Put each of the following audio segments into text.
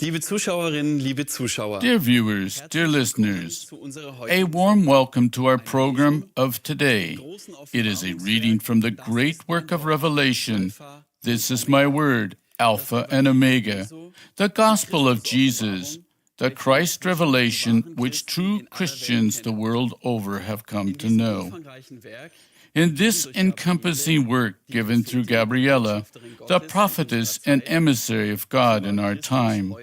Liebe Zuschauerinnen, liebe Zuschauer. Dear viewers, dear listeners, a warm welcome to our program of today. It is a reading from the great work of Revelation. This is my word, Alpha and Omega, the gospel of Jesus, the Christ revelation which true Christians the world over have come to know. In this encompassing work given through Gabriella, the prophetess and emissary of God in our time,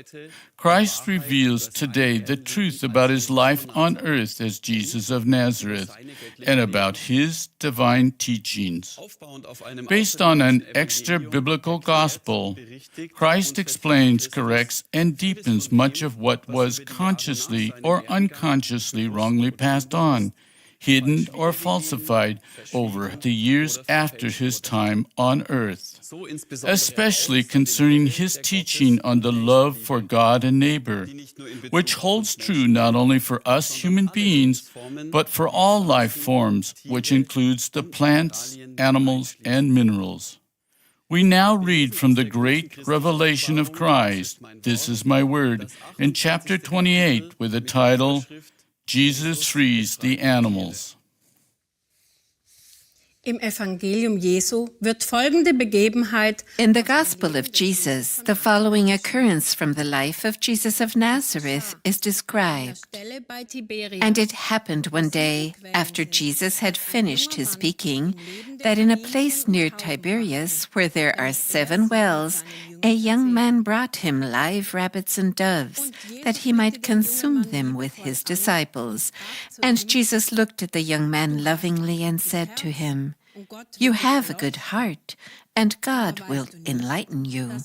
Christ reveals today the truth about his life on earth as Jesus of Nazareth and about his divine teachings. Based on an extra-biblical gospel, Christ explains, corrects, and deepens much of what was consciously or unconsciously wrongly passed on, hidden or falsified over the years after his time on earth, especially concerning his teaching on the love for God and neighbor, which holds true not only for us human beings, but for all life forms, which includes the plants, animals, and minerals. We now read from the great revelation of Christ, This is my word, in chapter 28 with the title, Jesus frees the animals. Im Evangelium Jesu wird folgende Begebenheit In the Gospel of Jesus, the following occurrence from the life of Jesus of Nazareth is described. bei Tiberias. And it happened one day, after Jesus had finished his speaking, that in a place near Tiberias, where there are 7 wells, a young man brought him live rabbits and doves, that he might consume them with his disciples. And Jesus looked at the young man lovingly and said to him, "You have a good heart, and God will enlighten you.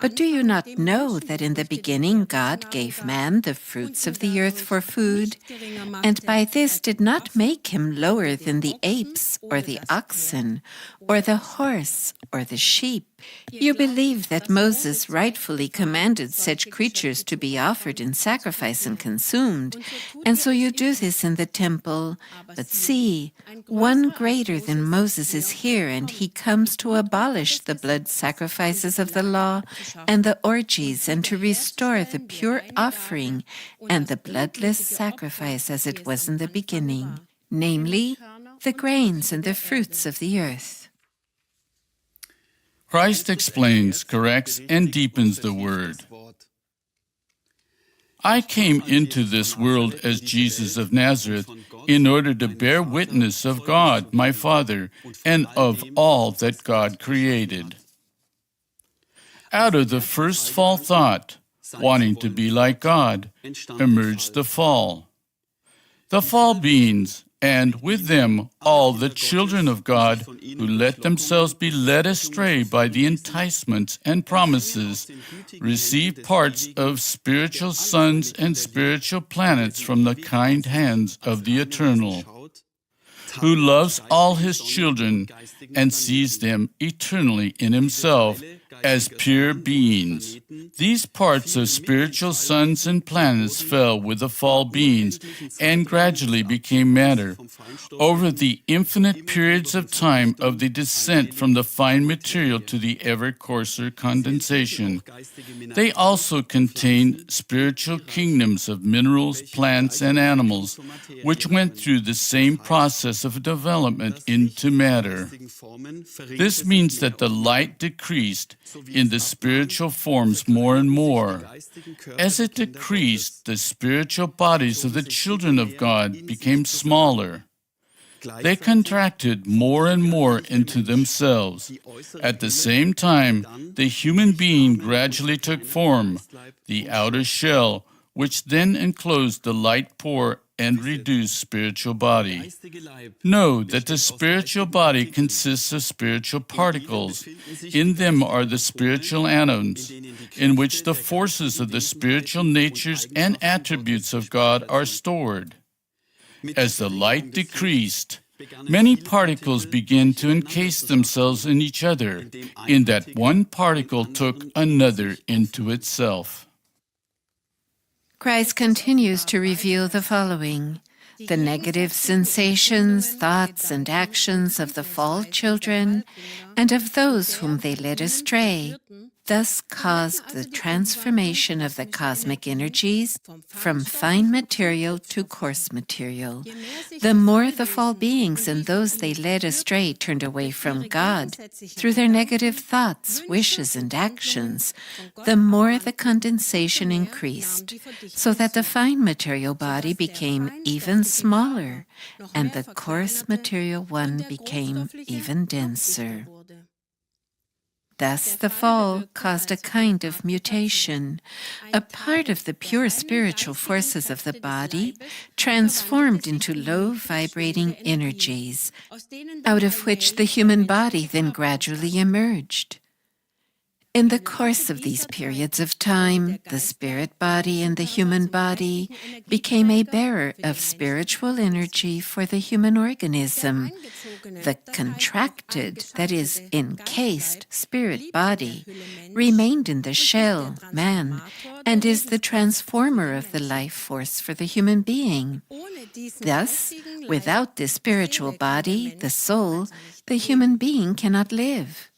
But do you not know that in the beginning God gave man the fruits of the earth for food, and by this did not make him lower than the apes or the oxen or the horse or the sheep? You believe that Moses rightfully commanded such creatures to be offered in sacrifice and consumed, and so you do this in the temple. But see, one greater than Moses is here, and he comes to abolish the blood sacrifices of the law and the orgies, and to restore the pure offering and the bloodless sacrifice as it was in the beginning, namely, the grains and the fruits of the earth." Christ explains, corrects, and deepens the word. I came into this world as Jesus of Nazareth in order to bear witness of God, my Father, and of all that God created. Out of the first fall thought, wanting to be like God, emerged the fall. The fall beings, and with them all the children of God who let themselves be led astray by the enticements and promises, receive parts of spiritual suns and spiritual planets from the kind hands of the Eternal, who loves all his children and sees them eternally in himself as pure beings. These parts of spiritual suns and planets fell with the fall beings and gradually became matter. Over the infinite periods of time of the descent from the fine material to the ever coarser condensation, they also contain spiritual kingdoms of minerals, plants, and animals, which went through the same process of development into matter. This means that the light decreased in the spiritual forms more and more. As it decreased, the spiritual bodies of the children of God became smaller. They contracted more and more into themselves. At the same time, the human being gradually took form, the outer shell, which then enclosed the light pore and reduced spiritual body. Know that the spiritual body consists of spiritual particles. In them are the spiritual atoms, in which the forces of the spiritual natures and attributes of God are stored. As the light decreased, many particles began to encase themselves in each other, in that one particle took another into itself. Christ continues to reveal the following: the negative sensations, thoughts, and actions of the fall children and of those whom they led astray, thus caused the transformation of the cosmic energies from fine material to coarse material. The more the fall beings and those they led astray turned away from God through their negative thoughts, wishes, and actions, the more the condensation increased, so that the fine material body became even smaller, and the coarse material one became even denser. Thus the fall caused a kind of mutation. A part of the pure spiritual forces of the body transformed into low vibrating energies, out of which the human body then gradually emerged. In the course of these periods of time, the spirit body and the human body became a bearer of spiritual energy for the human organism. The contracted, that is, encased spirit body remained in the shell, man, and is the transformer of the life force for the human being. Thus, without this spiritual body, the soul, the human being cannot live.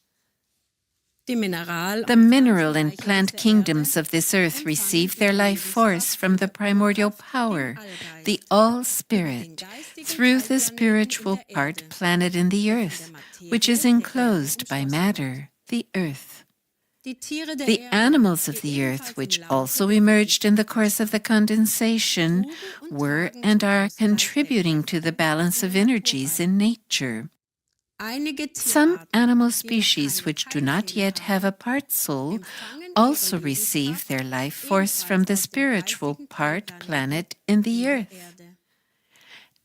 The mineral and plant kingdoms of this earth receive their life force from the primordial power, the All-Spirit, through the spiritual part planet in the earth, which is enclosed by matter, the earth. The animals of the earth, which also emerged in the course of the condensation, were and are contributing to the balance of energies in nature. Some animal species which do not yet have a part soul also receive their life force from the spiritual part planet in the earth.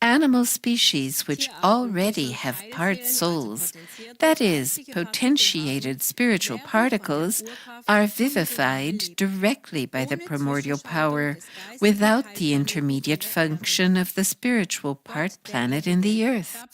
Animal species which already have part souls, that is, potentiated spiritual particles, are vivified directly by the primordial power without the intermediate function of the spiritual part planet in the earth.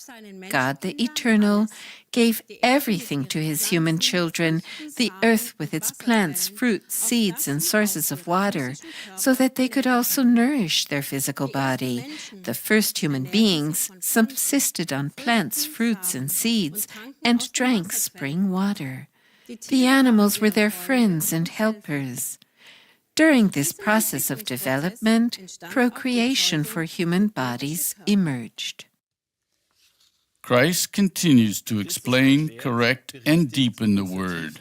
God the Eternal gave everything to his human children, the earth with its plants, fruits, seeds, and sources of water, so that they could also nourish their physical body. The first human beings subsisted on plants, fruits, and seeds, and drank spring water. The animals were their friends and helpers. During this process of development, procreation for human bodies emerged. Christ continues to explain, correct, and deepen the Word.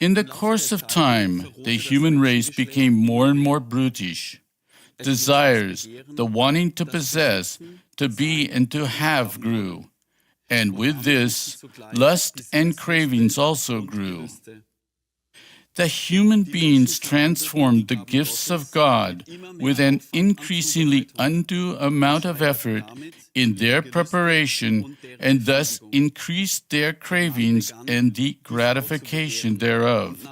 In the course of time, the human race became more and more brutish. Desires, the wanting to possess, to be, and to have grew. And with this, lust and cravings also grew. The human beings transformed the gifts of God with an increasingly undue amount of effort in their preparation, and thus increased their cravings and the gratification thereof.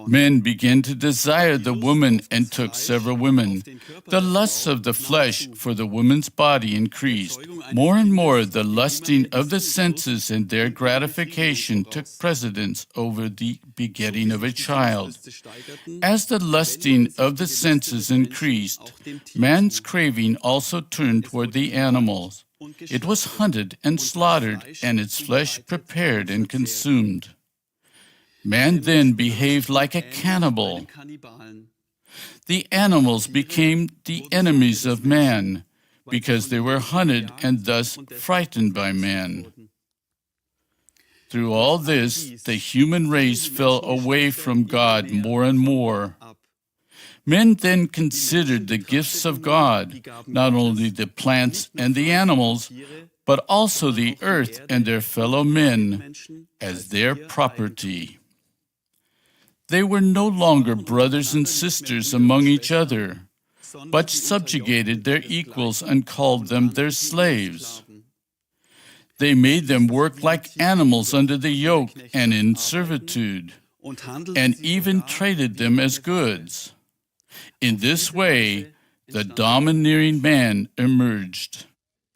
Men began to desire the woman and took several women. The lusts of the flesh for the woman's body increased. More and more the lusting of the senses and their gratification took precedence over the begetting of a child. As the lusting of the senses increased, man's craving also turned toward the animals. It was hunted and slaughtered, and its flesh prepared and consumed. Man then behaved like a cannibal. The animals became the enemies of man, because they were hunted and thus frightened by man. Through all this, the human race fell away from God more and more. Men then considered the gifts of God, not only the plants and the animals, but also the earth and their fellow men, as their property. They were no longer brothers and sisters among each other, but subjugated their equals and called them their slaves. They made them work like animals under the yoke and in servitude, and even traded them as goods. In this way, the domineering man emerged.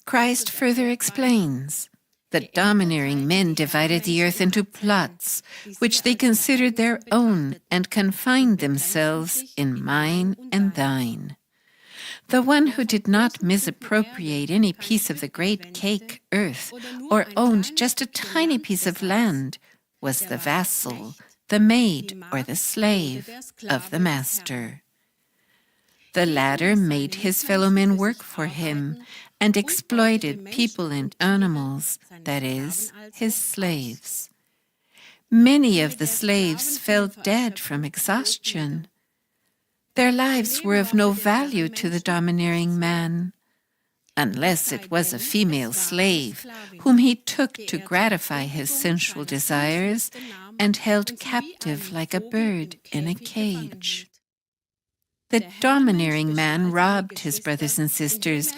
Christ further explains, the domineering men divided the earth into plots, which they considered their own and confined themselves in mine and thine. The one who did not misappropriate any piece of the great cake, earth, or owned just a tiny piece of land, was the vassal, the maid or the slave of the master. The latter made his fellow men work for him and exploited people and animals, that is, his slaves. Many of the slaves fell dead from exhaustion. Their lives were of no value to the domineering man, unless it was a female slave whom he took to gratify his sensual desires and held captive like a bird in a cage. The domineering man robbed his brothers and sisters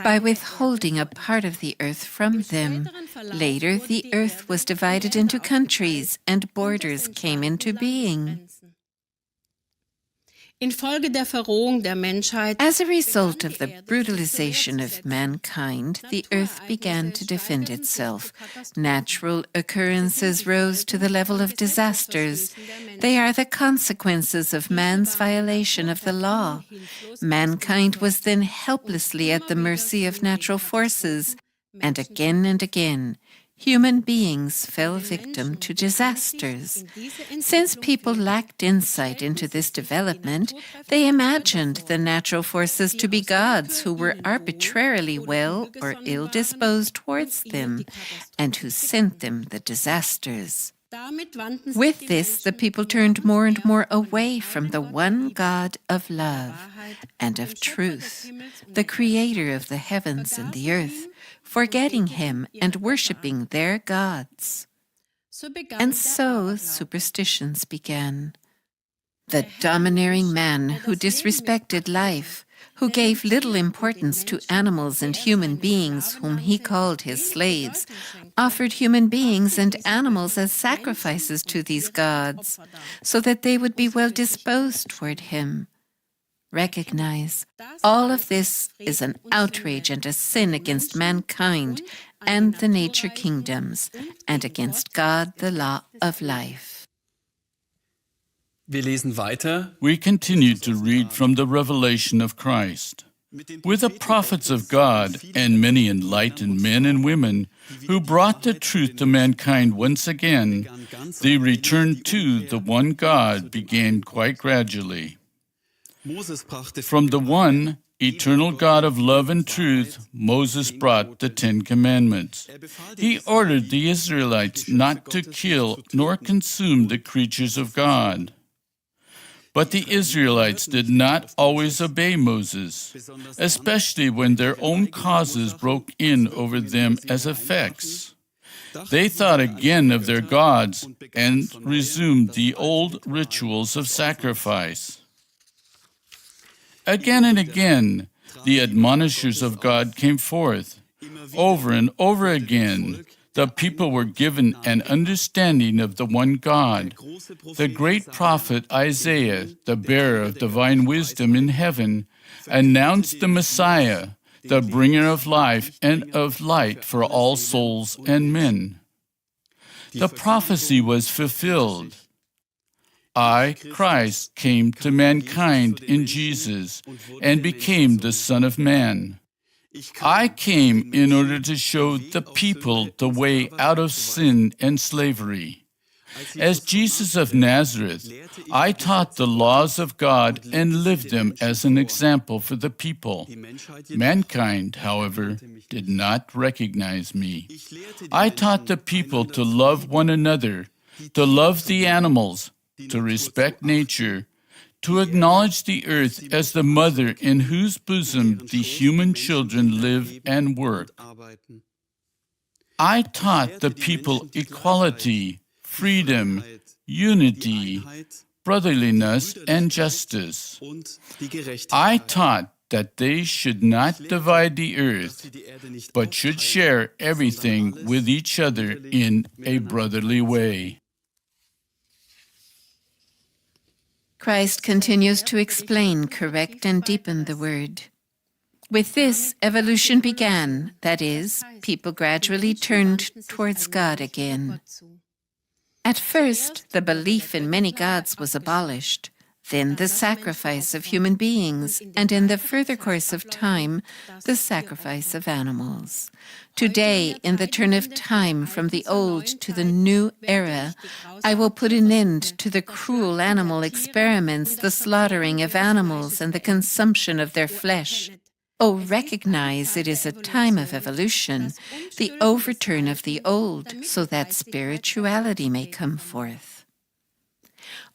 by withholding a part of the earth from them. Later, the earth was divided into countries and borders came into being. As a result of the brutalization of mankind, the earth began to defend itself. Natural occurrences rose to the level of disasters. They are the consequences of man's violation of the law. Mankind was then helplessly at the mercy of natural forces, and again, human beings fell victim to disasters. Since people lacked insight into this development, they imagined the natural forces to be gods who were arbitrarily well or ill-disposed towards them, and who sent them the disasters. With this, the people turned more and more away from the one God of love and of truth, the creator of the heavens and the earth, forgetting him and worshipping their gods. And so superstitions began. The domineering man who disrespected life, who gave little importance to animals and human beings whom he called his slaves, offered human beings and animals as sacrifices to these gods, so that they would be well disposed toward him. Recognize, all of this is an outrage and a sin against mankind and the nature kingdoms, and against God, the law of life. Wir lesen weiter. We continue to read from the revelation of Christ. With the prophets of God and many enlightened men and women who brought the truth to mankind once again, the return to the one God began quite gradually. From the one eternal God of love and truth, Moses brought the 10 Commandments. He ordered the Israelites not to kill nor consume the creatures of God. But the Israelites did not always obey Moses, especially when their own causes broke in over them as effects. They thought again of their gods and resumed the old rituals of sacrifice. Again and again, the admonishers of God came forth. Over and over again, the people were given an understanding of the one God. The great prophet Isaiah, the bearer of divine wisdom in heaven, announced the Messiah, the bringer of life and of light for all souls and men. The prophecy was fulfilled. I, Christ, came to mankind in Jesus and became the Son of Man. I came in order to show the people the way out of sin and slavery. As Jesus of Nazareth, I taught the laws of God and lived them as an example for the people. Mankind, however, did not recognize me. I taught the people to love one another, to love the animals, to respect nature, to acknowledge the earth as the mother in whose bosom the human children live and work. I taught the people equality, freedom, unity, brotherliness, and justice. I taught that they should not divide the earth, but should share everything with each other in a brotherly way. Christ continues to explain, correct, and deepen the word. With this, evolution began, that is, people gradually turned towards God again. At first, the belief in many gods was abolished. then the sacrifice of human beings, and in the further course of time, the sacrifice of animals. Today, in the turn of time from the old to the new era, I will put an end to the cruel animal experiments, the slaughtering of animals, and the consumption of their flesh. Oh, recognize it is a time of evolution, the overturn of the old, so that spirituality may come forth.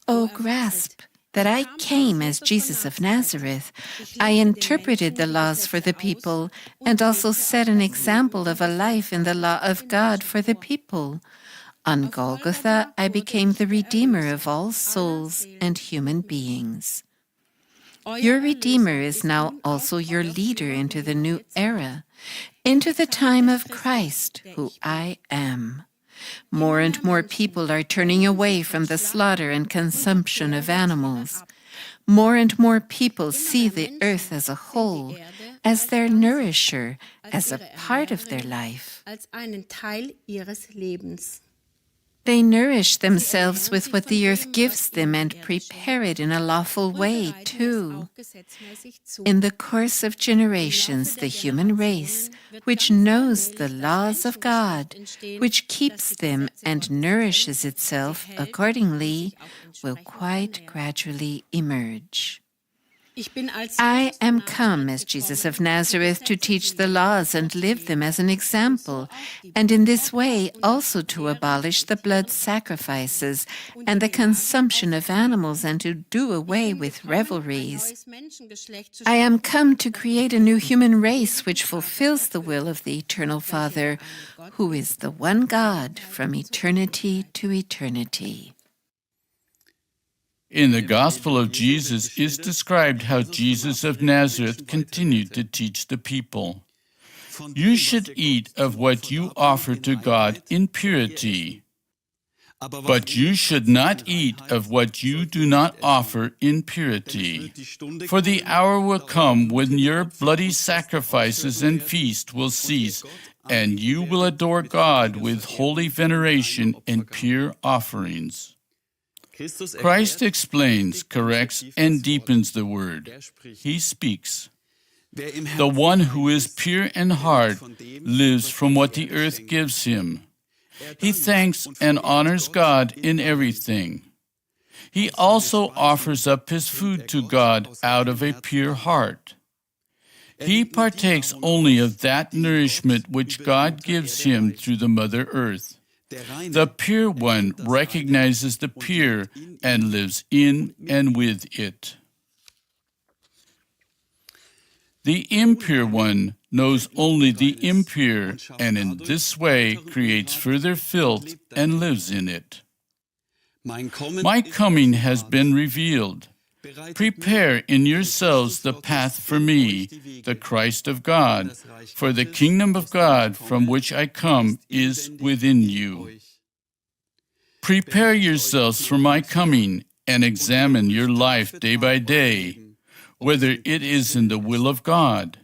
Oh, grasp that I came as Jesus of Nazareth. I interpreted the laws for the people and also set an example of a life in the law of God for the people. On Golgotha, I became the Redeemer of all souls and human beings. Your Redeemer is now also your leader into the new era, into the time of Christ, who I am. More and more people are turning away from the slaughter and consumption of animals. More and more people see the earth as a whole, as their nourisher, as a part of their life. They nourish themselves with what the earth gives them and prepare it in a lawful way, too. In the course of generations, the human race, which knows the laws of God, which keeps them and nourishes itself accordingly, will quite gradually emerge. I am come as Jesus of Nazareth to teach the laws and live them as an example, and in this way also to abolish the blood sacrifices and the consumption of animals and to do away with revelries. I am come to create a new human race which fulfills the will of the Eternal Father, who is the one God from eternity to eternity. In the Gospel of Jesus is described how Jesus of Nazareth continued to teach the people. You should eat of what you offer to God in purity, but you should not eat of what you do not offer in purity. For the hour will come when your bloody sacrifices and feast will cease, and you will adore God with holy veneration and pure offerings. Christ explains, corrects, and deepens the word. He speaks. The one who is pure in heart lives from what the earth gives him. He thanks and honors God in everything. He also offers up his food to God out of a pure heart. He partakes only of that nourishment which God gives him through the Mother Earth. The pure one recognizes the pure and lives in and with it. The impure one knows only the impure, and in this way creates further filth and lives in it. My coming has been revealed. Prepare in yourselves the path for me, the Christ of God, for the kingdom of God from which I come is within you. Prepare yourselves for my coming and examine your life day by day, whether it is in the will of God.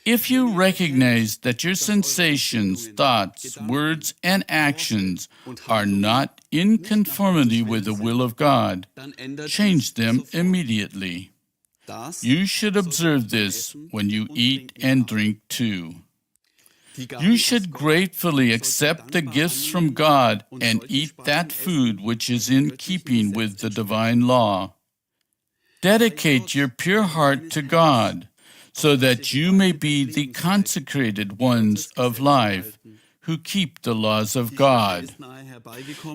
If you recognize that your sensations, thoughts, words, and actions are not in conformity with the will of God, change them immediately. You should observe this when you eat and drink too. You should gratefully accept the gifts from God and eat that food which is in keeping with the divine law. Dedicate your pure heart to God, so that you may be the consecrated ones of life, who keep the laws of God.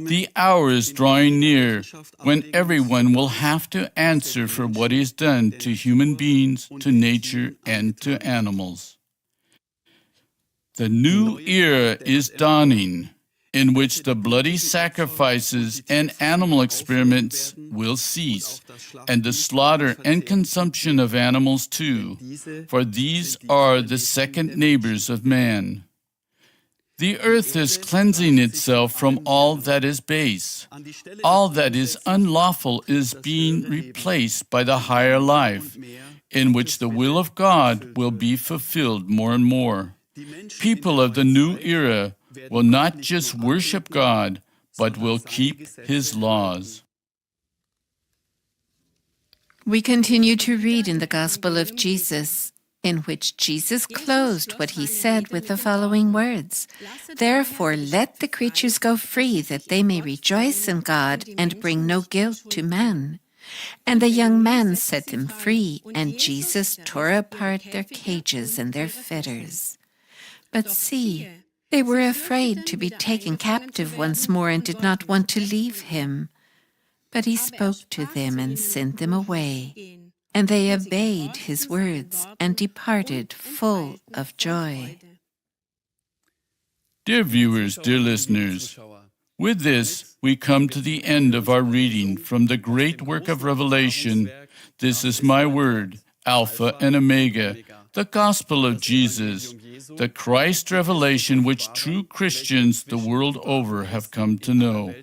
The hour is drawing near when everyone will have to answer for what is done to human beings, to nature, and to animals. The new era is dawning, in which the bloody sacrifices and animal experiments will cease, and the slaughter and consumption of animals too, for these are the second neighbors of man. The earth is cleansing itself from all that is base. All that is unlawful is being replaced by the higher life, in which the will of God will be fulfilled more and more. People of the new era will not just worship God, but will keep his laws. We continue to read in the Gospel of Jesus, in which Jesus closed what he said with the following words: "Therefore let the creatures go free, that they may rejoice in God and bring no guilt to man." And the young man set them free, and Jesus tore apart their cages and their fetters. But see, they were afraid to be taken captive once more and did not want to leave him. But he spoke to them and sent them away. And they obeyed his words and departed full of joy. Dear viewers, dear listeners, with this, we come to the end of our reading from the great work of Revelation. This is my word, Alpha and Omega, the gospel of Jesus, the Christ revelation which true Christians the world over have come to know.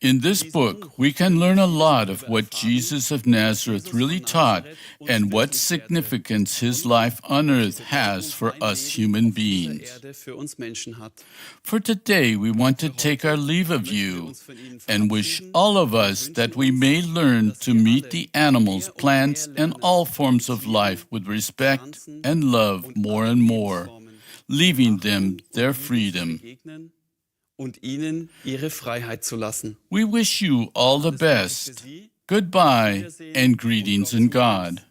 In this book, we can learn a lot of what Jesus of Nazareth really taught and what significance his life on earth has for us human beings. For today, we want to take our leave of you and wish all of us that we may learn to meet the animals, plants, and all forms of life with respect and love more and more, leaving them their freedom. Und ihnen ihre Freiheit zu lassen. We wish you all the best. Goodbye and greetings in God.